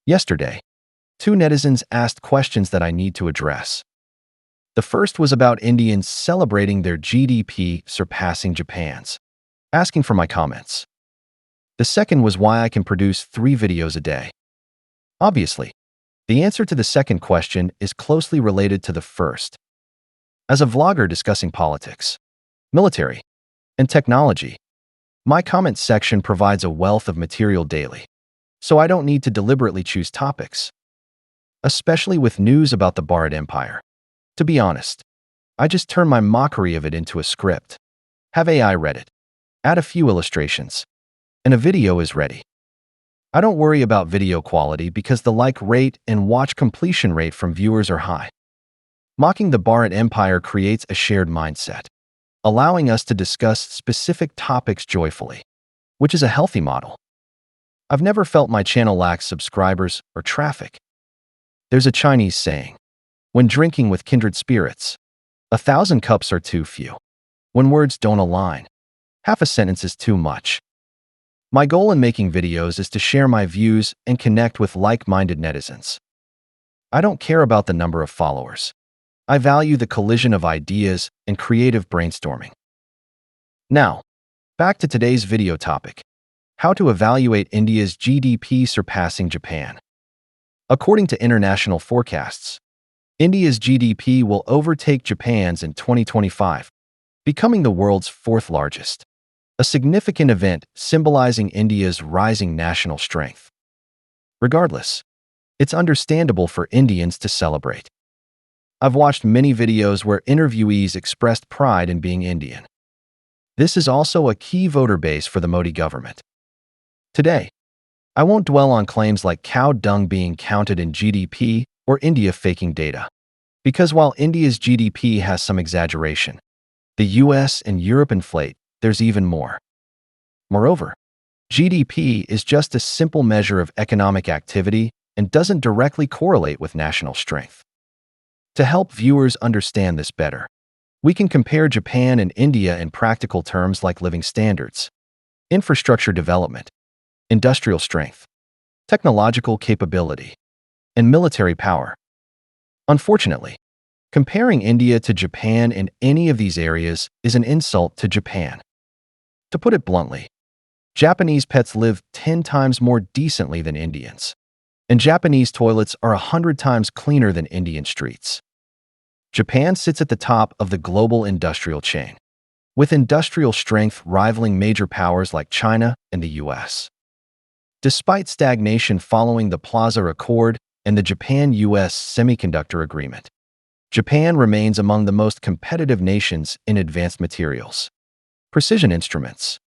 Yesterday, two netizens asked questions that I need to address. The first was about Indians celebrating their GDP surpassing Japan's, asking for my comments. The second was why I can produce 3 videos a day. Obviously, the answer to the second question is closely related to the first. As a vlogger discussing politics, military, and technology, my comment section provides a wealth of material daily, so I don't need to deliberately choose topics. Especially with news about the Bharat Empire. To be honest, I just turn my mockery of it into a script. Have AI read it, add a few illustrations, and a video is ready. I don't worry about video quality because the like rate and watch completion rate from viewers are high. Mocking the Bharat Empire creates a shared mindset, allowing us to discuss specific topics joyfully, which is a healthy model. I've never felt my channel lacks subscribers or traffic. There's a Chinese saying, when drinking with kindred spirits, 1,000 cups are too few. When words don't align, half a sentence is too much. My goal in making videos is to share my views and connect with like-minded netizens. I don't care about the number of followers. I value the collision of ideas and creative brainstorming. Now, back to today's video topic: how to evaluate India's GDP surpassing Japan. According to international forecasts, India's GDP will overtake Japan's in 2025, becoming the world's 4th largest, a significant event symbolizing India's rising national strength. Regardless, it's understandable for Indians to celebrate. I've watched many videos where interviewees expressed pride in being Indian. This is also a key voter base for the Modi government. Today, I won't dwell on claims like cow dung being counted in GDP or India faking data, because while India's GDP has some exaggeration, the US and Europe inflate, there's even more. Moreover, GDP is just a simple measure of economic activity and doesn't directly correlate with national strength. To help viewers understand this better, we can compare Japan and India in practical terms like living standards, infrastructure development, industrial strength, technological capability, and military power. Unfortunately, comparing India to Japan in any of these areas is an insult to Japan. To put it bluntly, Japanese pets live 10 times more decently than Indians, and Japanese toilets are 100 times cleaner than Indian streets. Japan sits at the top of the global industrial chain, with industrial strength rivaling major powers like China and the US. Despite stagnation following the Plaza Accord and the Japan-US Semiconductor Agreement, Japan remains among the most competitive nations in advanced materials, precision instruments,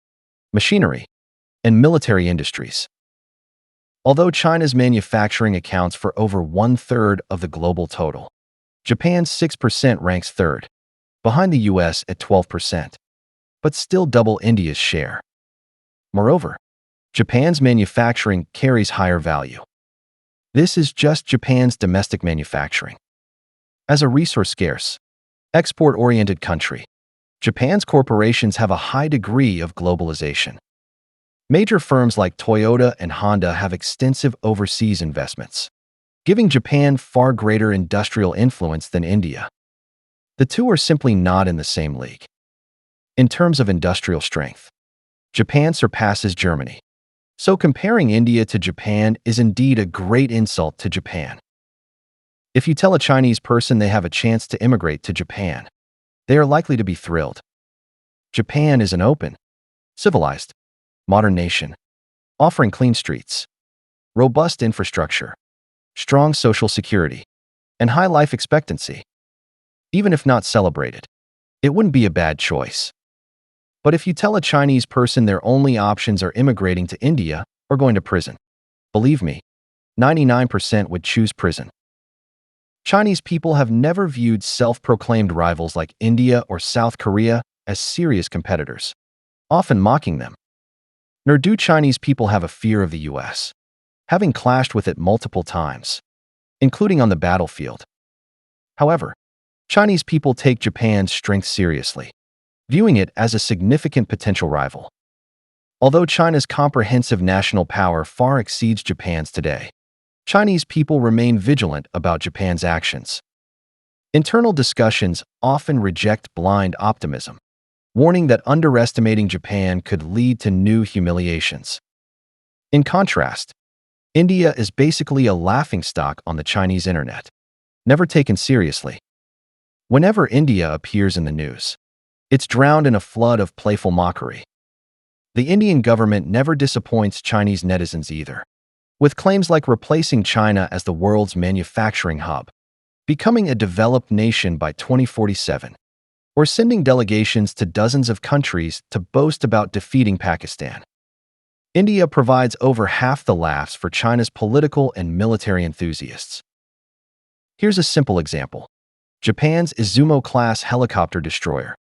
machinery, and military industries. Although China's manufacturing accounts for over 1/3 of the global total, Japan's 6% ranks 3rd, behind the US at 12%, but still double India's share. Moreover, Japan's manufacturing carries higher value. This is just Japan's domestic manufacturing. As a resource-scarce, export-oriented country, Japan's corporations have a high degree of globalization. Major firms like Toyota and Honda have extensive overseas investments, giving Japan far greater industrial influence than India. The two are simply not in the same league. In terms of industrial strength, Japan surpasses Germany. So comparing India to Japan is indeed a great insult to Japan. If you tell a Chinese person they have a chance to immigrate to Japan, they are likely to be thrilled. Japan is an open, civilized, modern nation, offering clean streets, robust infrastructure, strong social security, and high life expectancy. Even if not celebrated, it wouldn't be a bad choice. But if you tell a Chinese person their only options are immigrating to India or going to prison, believe me, 99% would choose prison. Chinese people have never viewed self-proclaimed rivals like India or South Korea as serious competitors, often mocking them. Nor do Chinese people have a fear of the US, having clashed with it multiple times, including on the battlefield. However, Chinese people take Japan's strength seriously, viewing it as a significant potential rival. Although China's comprehensive national power far exceeds Japan's today, Chinese people remain vigilant about Japan's actions. Internal discussions often reject blind optimism, warning that underestimating Japan could lead to new humiliations. In contrast, India is basically a laughingstock on the Chinese internet, never taken seriously. Whenever India appears in the news, it's drowned in a flood of playful mockery. The Indian government never disappoints Chinese netizens either, with claims like replacing China as the world's manufacturing hub, becoming a developed nation by 2047, or sending delegations to dozens of countries to boast about defeating Pakistan. India provides over half the laughs for China's political and military enthusiasts. Here's a simple example. Japan's Izumo-class helicopter destroyer,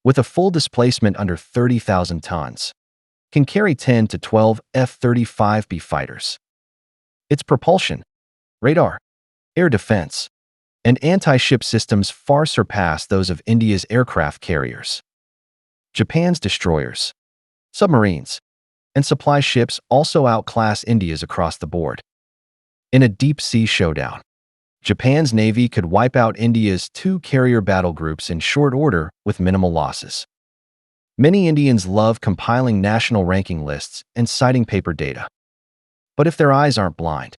with a full displacement under 30,000 tons, can carry 10 to 12 F-35B fighters. Its propulsion, radar, air defense, and anti-ship systems far surpass those of India's aircraft carriers. Japan's destroyers, submarines, and supply ships also outclass India's across the board. In a deep-sea showdown, Japan's navy could wipe out India's 2 carrier battle groups in short order with minimal losses. Many Indians love compiling national ranking lists and citing paper data. But if their eyes aren't blind,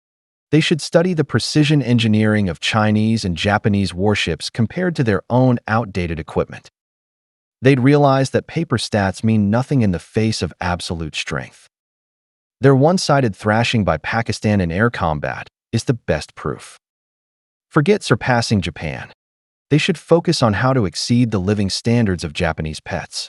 they should study the precision engineering of Chinese and Japanese warships compared to their own outdated equipment. They'd realize that paper stats mean nothing in the face of absolute strength. Their one-sided thrashing by Pakistan in air combat is the best proof. Forget surpassing Japan. They should focus on how to exceed the living standards of Japanese pets.